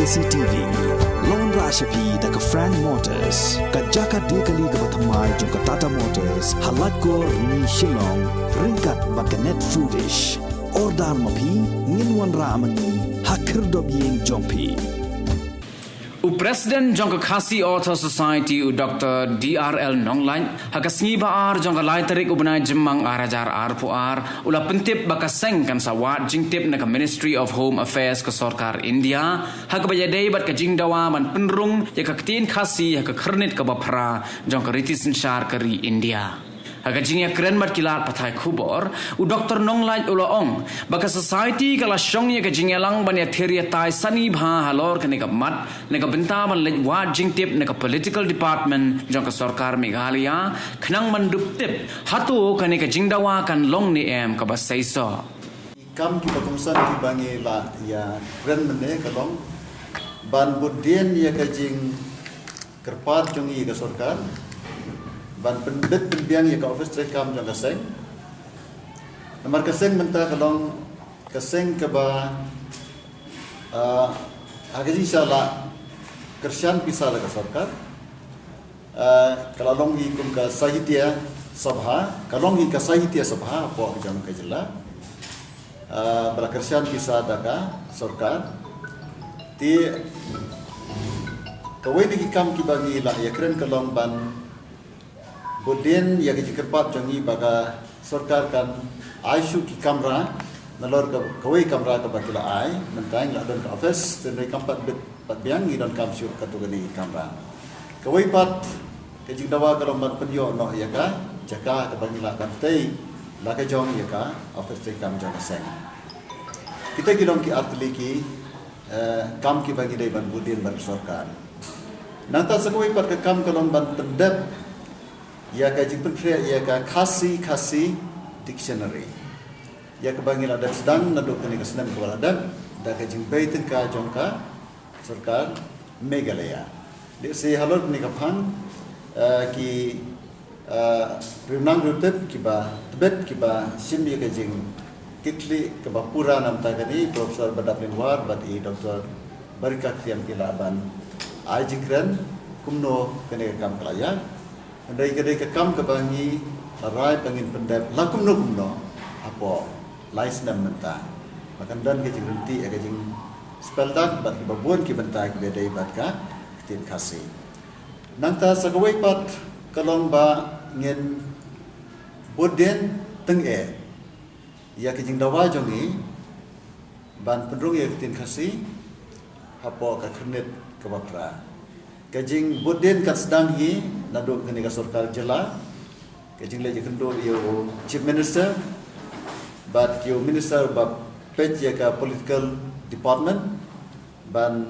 KCTV Lon Rashapi daga Frank Motors kajaka dekali ga bathamai jong Tata Motors halat ko ni Shillong ringkat bakanet foodish ordal mapi nginwan ramani hakir dobyeng jongpi President Jongka Khasi Author Society Dr. DRL Nonglain hakasngi baar jongka lai tarik ubnai jemang arajar arpuar ula pentip bakaseng kan sawat jingtip na Ministry of Home Affairs ke Sarkar India hak bayadai bat ke jingdawa man penrung ya ke ketin khasi ya ke kernit ke bapra jongka ritis nsyar keri India Haka jingya keren mat kilat patai kubor u Dr. Nonglai ulaong baka society kala syong ya ke jingya lang ban ya theria tai sani bha halor ke neka mat neka benta ban lej wat jingtip neka political department jong ke sarkar Meghalaya khnang man dup tip hatu ke neka jingdawa kan long ni em ka basaiso kam ki bakumsan ki bangi la ya keren mene kalong ban budien ya ke jing kerpat jong i ke sarkar ban pendet penbiang ya ka office trekam jong kaseng nomor kaseng menta kalong kaseng ke ba agaji inshallah kersian pisah la ka sarkar kalong hi kum ka sahitya sabha kalong hi ka sahitya sabha po jong ka jilla bala kersian pisah daga sarkar ti kawai di kam ki bagi la ya keren kalong ban Budin ya kejekerpat jangi baga sarkar kan aisyu ki kamera nalor ka kawai kamera ka bakila ai mentang la don ka office tenai kampat bit pat biang ni don kam syu ka tu gani kamera kawai pat kejing dawa kalau mat penyo no ya ka jaka ka bangila kan tei la ka jong ya ka office tei kam jong seng kita kidong ki artli ki kam ki bagi dai ban budin ban sarkar nanta sakawai pat ka kam kalon ban pendep ya ka jipun kriya ya ka khasi dictionary ya ka bangil ada sedang naduk ni ka senam ka ada da ka jimbai tin ka jongka sarkar Meghalaya de se halor ni ka phang ki rimnang rutep ki ba tibet ki ba simbi ka jing kitli ka ba pura nam ta ka ni profesor badaplin war bad i Dr. Barika Kriam Kilaban ai jingren kumno kene kam kalaya Andai kedai kekam kebangi rai pengin pendap lakum no apa lais nam menta makan dan ke jingti ke jing speldak bat babun ki benta ki bedai bat ka tin khasi nangta sagawai pat kalong ba ngin boden teng ya ke jing dawa jongi ban pendrung ya tin khasi apa ka khnit ke bapra kajing boden kat sedang hi naduk kene ka sarkar jela kajing leje kendo yo chief minister but yo minister ba pej ya ka political department ban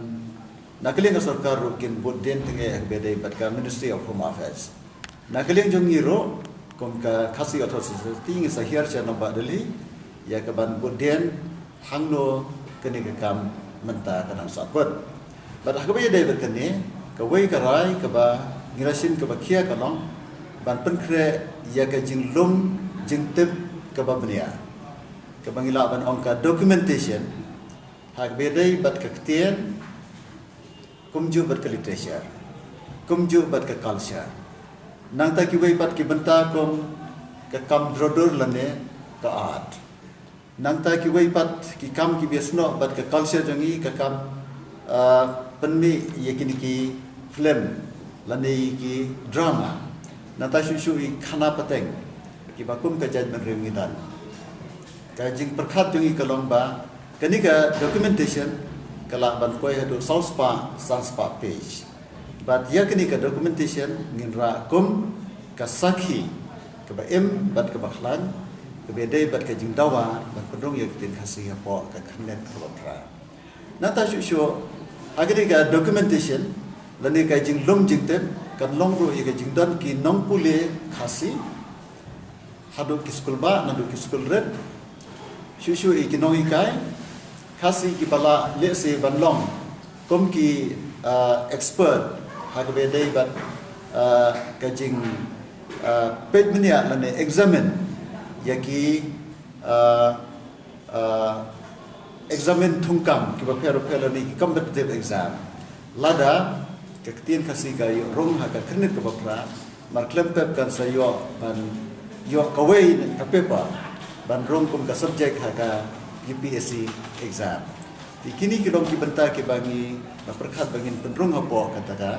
nakali ka sarkar rukin boden tenge bedai bat ka Ministry of Home Affairs nakali jong iro kom ka khasi author society ngi sahir cha no badali ya ka ban boden hangno kene ka kam menta kanang sapot bat hakabaya dai berkene kawai karai kaba ngirasin kaba kia kalong ban penkre ya ka jinglum jingtip kaba benia kaba ngila ban ongka documentation hak bedai bat ka ktien kumju bat ka literature kumju bat ka culture nang ta ki wai bat ki benta kom ka kam drodor lane ka art nang ta ki wai bat ki kam ki besno bat ka culture jangi ka kam penmi yakini ki film lani ki drama nata shu i khana pateng ki bakum ka judgment remidan ka jing perkhat jungi kalong ba kani ka documentation kala ban koi hadu sanspa page but ya kani ka documentation nginra kum ka sakhi ka ba em bat ka bakhlan ka bedai bat ka jing dawa ban pendung ya kitin khasi apa ka khnet kolatra nata shu agri ka documentation lani ka jing lom jing tem kan long ro ye ka jing dan ki nong pule khasi hadu ki school ba nadu ki school red shu i ki nong ikai khasi ki bala le se ban long kom ki expert ha ka be dai bat ka jing pet mania lani examine ya ki examen thungkam ki ba phero ni competitive exam lada ketien kasih kayu rong ha ka krenit ka bapra mar klempep kan sayo ban yo kawai ka paper ban rong kum ka subject ha ka UPSC exam di kini ki dong ki benta ki bangi perkhat bangin penrong hapo kata ka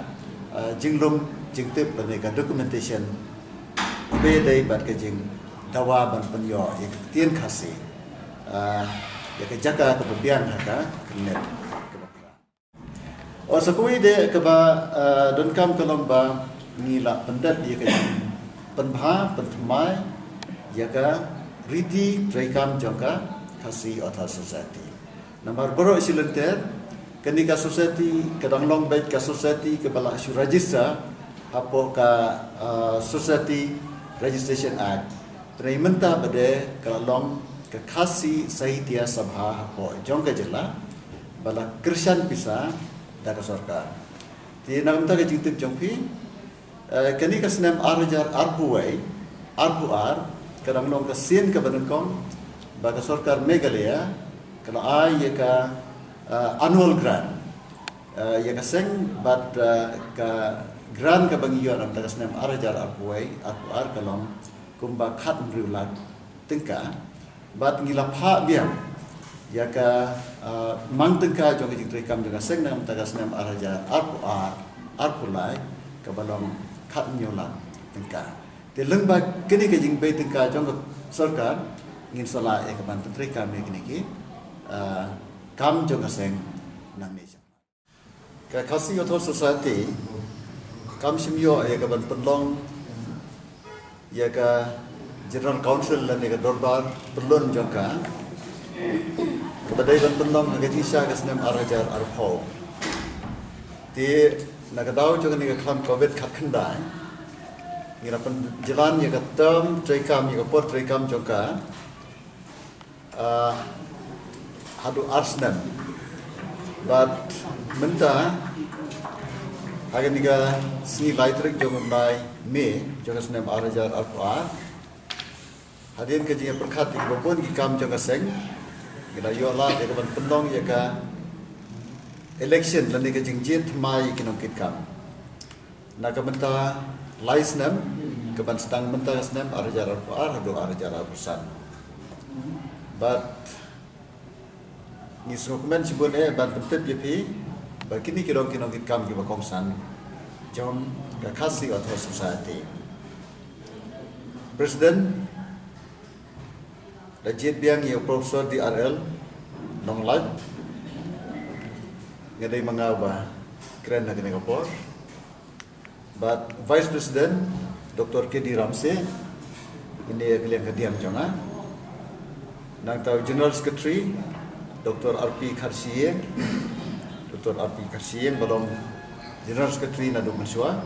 jinglom jingtep bani ka documentation be dai bat ka jing dawa ban penyo ya ketien kasih ya ke jaga kemudian haka knet or sakui de ke ba don kam kalom ba ngila pendat ya ke penbha penthmai ya ka riti traikam jangka kasih otha society nomor boro silenter kenika society kadang long baik ka society ke bala asu register apo ka society registration act treimenta bade kalong kasih Sahitya Sabha hapo jongga jela bala Krishan pisa daga sarkar ti namta ke jingtip jongpi kani kasnem arjar arpuai arpuar kadang long kasien ka banengkong baga sarkar Meghalaya kalau ai ka annual grant ya kaseng bat ka grant ka bangiyo namta kasnem arjar arpuai arpuar kalong kumba khat mriulat tingka bat ngila pha biang ya ka mang tengka jong jing trekam dengan seng nam tagas nam araja arpulai ka balong khat nyola tengka te lengba kini ke jing be tengka jong sarkar ngin sala e ka ban trekam ne kini ki kam jong seng nang ni ka kasi author society kam simyo e ka ban penlong ya ka General Council dan negara Dorbar perlun jangka kepada Iban Pendong Hagadisha Kasnem Arajar Arpho. Di nagadau juga negara Klam Covid kat kendai. Ngira penjalan yang ketem traikam yang kepot traikam jangka hadu arsnem. But menta haga negara sini laitrik jangka mulai Mei jangka Kasnem Arajar Arpho. Hadirin kerja perkat di babon ki kam janga seng kita yo la de ban pendong ya ka election lan ke jing jet mai ki nong kit kam na ka menta license ke ban stang menta snem arjar ar do arjar pesan but ni dokumen sibun ban pentep ye pi ba kini ki nong kit kam ki ba kongsan jom ka khasi author society president Rajit biang yang Profesor DRL Nonglaj ngadai mangaba keren nak Singapore but Vice President Dr. K.D. Ramsey ini kalian kediam jonga nang tahu General Secretary Dr. R.P. Kharsiyeng Dr. R.P. Kharsiyeng belum General Secretary Nadu Mansua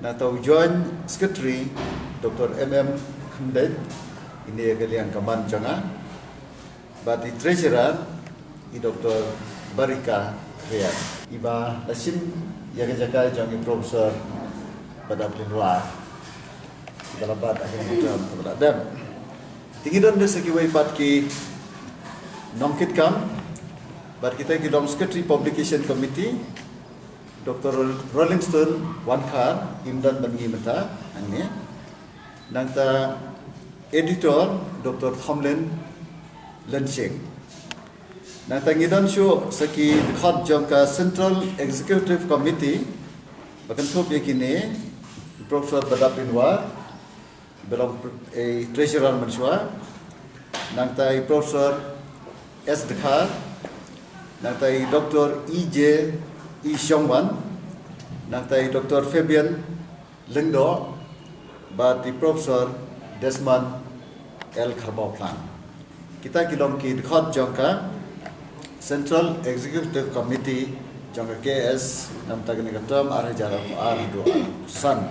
nang tahu Joint Secretary Dr. M.M. Khamded ini kalian kaman jonga but the treasurer i Dr. Barika Riyad iba lasim yang jaga jongi Profesor pada Plinwa dalam bat akhir jam kepada dan tinggi dan segi waipat ki nongkit kam but kita ki dom Secretary Publication Committee Dr. Rolling Stone Wankar Imdan Bangi Mata angge nangta Editor Dr. Hamlin Lenching. Nang tangidan show saki dekat jangka Central Executive Committee bahkan top yakini Profesor Badapinwa belum Treasurer Mansua nang tai Profesor S. Dekhar nang tai Dr. E.J. E. Xiongwan nang tai Dr. Fabian Lengdo bati Profesor Desmond L. Kharboplan. Kita kilom ki dekat jangka Central Executive Committee jangka KS nam tagni katam arhajar ar2 san.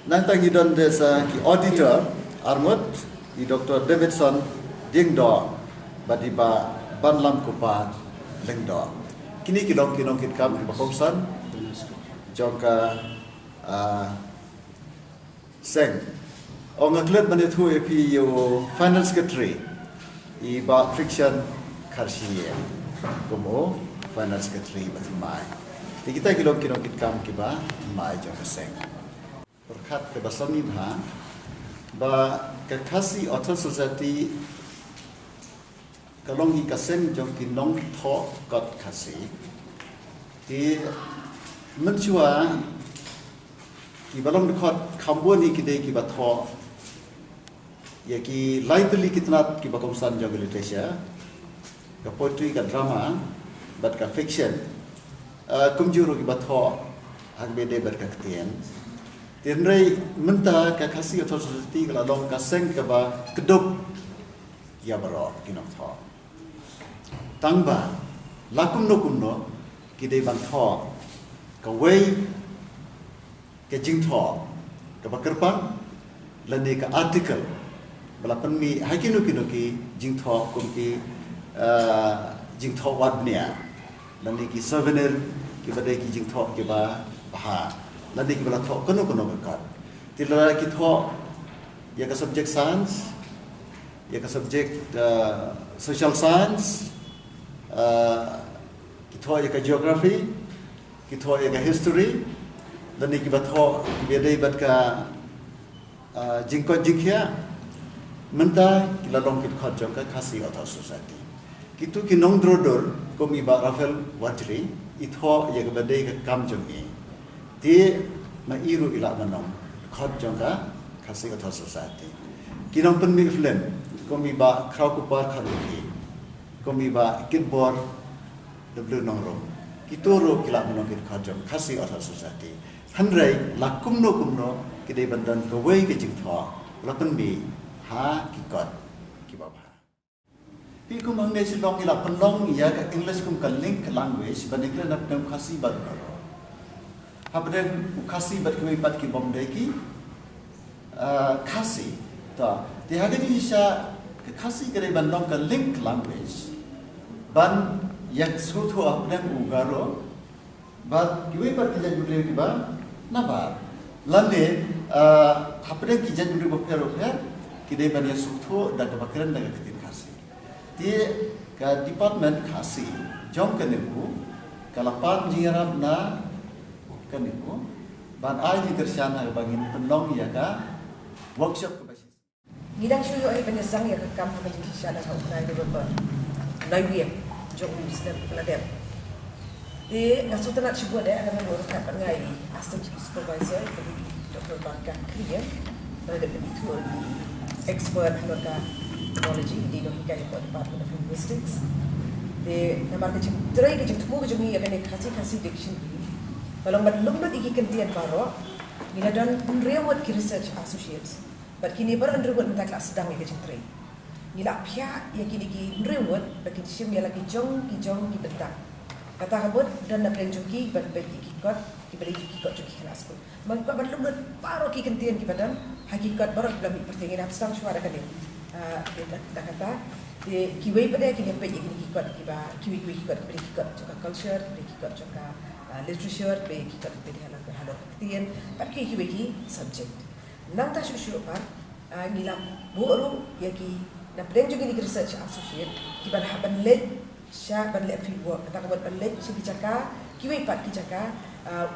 Nang tangidon desa ki auditor armut i Dr. Davidson Dingdo badiba banlam kupa lengdo. Kini kilom kinong kit kam di bakongsan jangka seng Orang ngaklet manit hu epi yo final secretary i ba friction karsiye como finance secretary batmai ti kita kilom kam kiba mai jo kaseng berkat ke basami ha ba ke kasi author society kalong hi kaseng jo ki nong tho kat kasi ti menchua ki balong dekat kamboni ki dei ki ba tho ya ki lightly kitna ki ba komsan jo literature ka poetry ka drama bat ka fiction kumjuro ki ba tho hak be de bat ka ktien tinrei menta ka kasi author society ka long ka seng ka ba kedop ya baro ki no tho tangba lakum no ki dei ban tho ka wei ke jing tho ka ba kerpang lani ka article balapan mi hakinu ki jing tho kum ki jing tho wadnia lani ki souvenir ki badai ki jing tho ki ba baha lani ki bala tho kono ka tilala ki tho ya ka subject science ya ka subject social science ki tho ya ka geography ki tho ya ka history lani ki ba tho ki bedai bat ka jingko jingkhia menta kila long kit khat jong ka kasi author society kitu ki nong drodor komi ba Rafael Watri itho ye ka badai ka kam jong ni ti ma iru ila manong khat jong ka kasi author society ki nong pen mi film komi ba kraw ku par kharuki komi ba kitbor w nong ro kitoro kila manong kit khat jong kasi author society hanrai lakumno kidai bandan ka wei ke jing tho lapan mi ha ki kot ki baba pi kum ang nesi long ila penlong ya ka english kum ka link language banikla nap nam khasi bad karo habren khasi bad ki bat ki bom dei ki khasi ta ti hage ni sha khasi kare bandong ka link language ban yak su tho habren ugaro bat ki wei bat ki jan ki ba na ba lande habren ki jan ki bo kidai bani sukho da bakaran da kitin khasi ti ka department khasi jom kaniku kalapan jingarap na kaniku ban ai di tersian ha bangin penlong ya ka workshop ke basis ngidang shuyo ai penyesang ya ke kamp ka jingi shala ka ukrai de ba nai wi jom muslim peladem ti ngasutana chibo de ada ngoro ka ngai assistant supervisor Dr. Barka Kriya pada itu expert mereka technology di Lohika Department of Linguistics. De namar ke cerai ke cetemu ke jumi akan kasi diction. Kalau belum iki kentian baro, nila dan unrewat ki research associates. But kini bar unrewat mentak kelas sedang ke cerai. Nila pia ya kini ki unrewat bagi sim ya lagi jong ki bentak. Kata kabut dan nak renjuki bat bagi ki kot ki beri ki kot ki kelas ko. Maka belum baro ki kentian ki badan hakikat baru dalam pertanyaan abstang suara kan dia kata kiwei pada kini apa yang kini kikot kiwi kikot beri kikot juga culture beri kikot juga literature beri kikot beri halal ketian tapi kiwi ki subject nang tak syuk par ngilap buru ya ki na plan juga ni research associate kiban haban led sya ban led field work kata kabat ban led sigi jaka kiwi pat ki jaka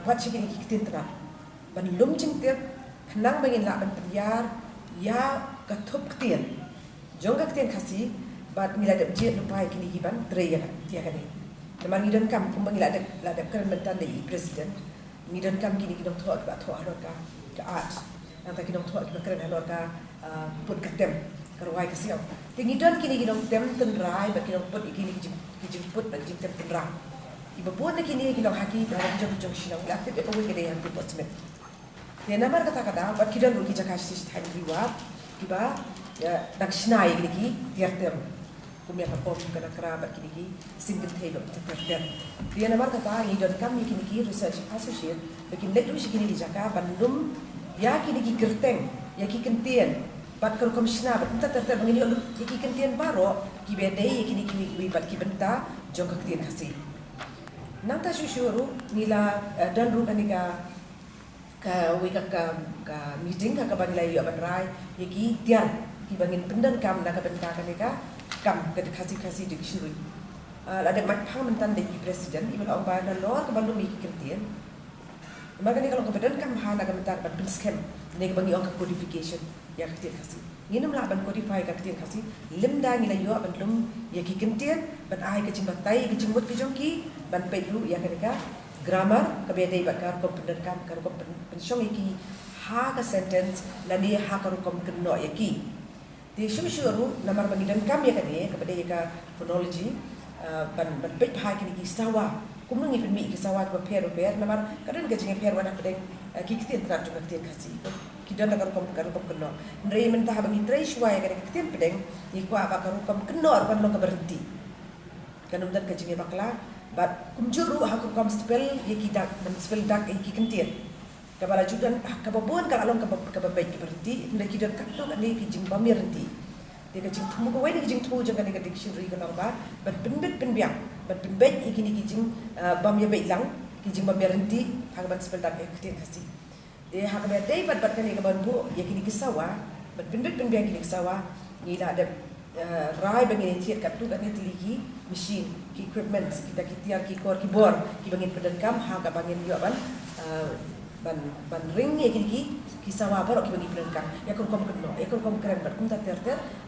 wat sigi ni kitin tera ban lum jingtiap nang bangin la ban periyar ya katup ketien jong ka ketien kasi bat mila dep je lupai kini hiban treya ya kan ni namang idan kam kumbang la dep kan mentan dei president ngidan kam kini kidong thot ba tho halor ka art nang ta kidong thot ba keren halor ka put katem karwai kasiaw tingidan kini kidong tem tenrai ba kidong put kini kijing put ba kijing tem tenra iba pun kini kidong haki ba jong sinang la tep pa wi kede yang put smith dia namar kata-kata buat kita dulu kita kasih tahun riwat tiba ya nak sinai lagi tiar-tiar kumia perform kena kerabat kini single table tiar-tiar dia namar kata ini dan kami kini research associate bikin letu kini di Jakarta Bandung ya kini gerteng ya kentian bat kalau komisioner bat tiar-tiar begini ya kentian baru kibedai ya kini bat kibenta jong kentian kasih nang ta syuru nila dan rukan nika ka meeting ka bangilay yo banrai yaki tiar ki bangin pendan kam na ka benta ka nika kam ke kasih dictionary ada macam mentan dari presiden ibu orang badan luar ke balu mikir kentian makanya kalau kebetulan kam hana kam mentan ban scam nego bagi orang codification ya ketian kasih nginum lah ban codify ka ketian kasih limda ngila yo ban lum ya ki kentian ban ai ke cimbatai ke cimbut ke jongki ban pedru ya ketika grammar ke bedai bakar kompetensi kam kar pensyong iki ha ka sentence lani ha ka rukom keno yaki di syuru namar bagi dan kam ya kani kepada ya ka phonology ban pet hai kini ki sawa kumngi penmi ki sawa ke pair namar kadang ke jinge pair wana pedeng ki kitian tra juga kitian kasih kidan ka rukom keno ndrei mentah bagi trai shwa ya ka kitian pedeng ni ko apa ka rukom keno ban lo ka berhenti kanum dan ke jinge bakla bat kumjuru ha rukom spell ya ki dak ban spell dak ki kentian kabala judan kababuan ka along kababay ki berhenti ndai kidan ka to ni ki jing bamir henti dia kecing temu ko wai ni jing tu jangan ni dictionary ko lang ba bat penbet penbiang bat penbet ikini ki jing bam ya bai lang ki jing bam berhenti hang bat spell dak ekti kasih dia hak ba dai bat kan ni kaban bu ya kini kisawa bat penbet penbiang kini kisawa ni la ada rai bangin tiat kat tu kan ni tiligi machine ki equipment kita tiar ki kor ki bor ki bangin pedengkam ha ka bangin yo ban ring ya kini kisawa baru ki bagi pelengkap ya kom keren bat kum ter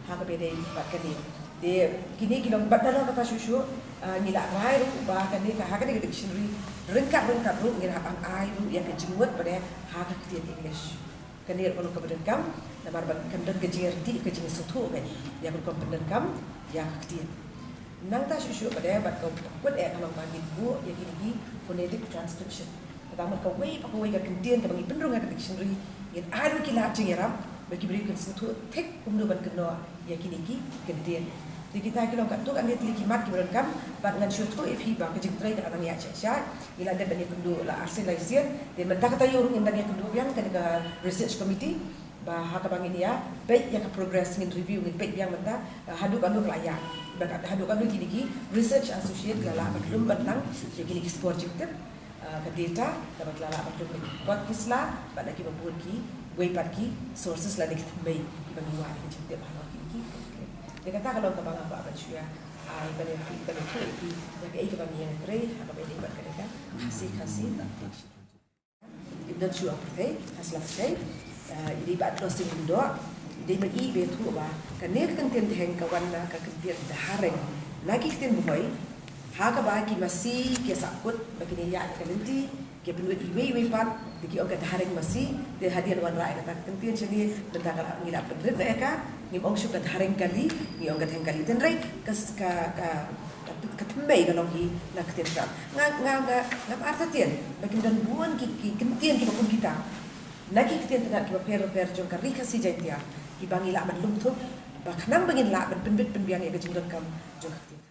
ha ka bede bat kan ni de kini kilong bat dalam kata susu ngila rai ru ba kan ni ka ha ka ni dictionary rengkat ru ngila an ai ru ya ke jingwat pada ha ka ketian English kan ni kalau ka pelengkap namar ban kan dan ke jerti ke jing sutu kan ya kom pelengkap ya ka ketian nang ta susu pada bat ko buat kalau bagi bu ya kini phonetic transcription pertama kau wei ka kentian ka bagi penrung ka dictionary yang ada kilat jengeram bagi beri konsentu tek kumdu ban keno ya kini ki kentian di kita kilong kat tu kan dia tiliki mat ki berengkam bat ngan syut ko if hiba ke jing trai ka anang ya cha ila ada bani kundu la arsen laisian dia mentah kata yo urung indang ya kundu yang kan ke research committee ba ha ka bangin ya baik ya ka progress ngin review ngin baik yang mentah hadu kan lu layak ba hadu kan lu kini ki research associate gala belum batang ya kini ki project ke data dapat lala betul buat kisla pada kita buat ki waypad ki sources la dikit mai ki bagi wa ki cinte ba ki dia kata kalau ka bang apa ya ai pada ki ya ke itu bagi yang tre apa bedi buat mereka kasih dan su apa asla sai ini bat closing window dia bagi betu ba kan ne kan ten heng kawan na ka kentian dahareng lagi kiten boy ha ka ba ki masih ke sakut bagi dia ya kalenti ke penuh iwe pat diki oga dahareng masih de hadian wan rai kata kentian sini bentang kala ngila pedret na ka ni ong syuk dahareng kali ni oga heng kali ten rai ka ketembei kalau ki nak ketian nga arta tien bagi dan buan ki kentian ki bakun kita naki ketian tengah ki per jong ka rika si jaitia ki bangi la ban lumtu ba khanang bangin la ban penbit penbiang ya ka jingdon kam jong ketian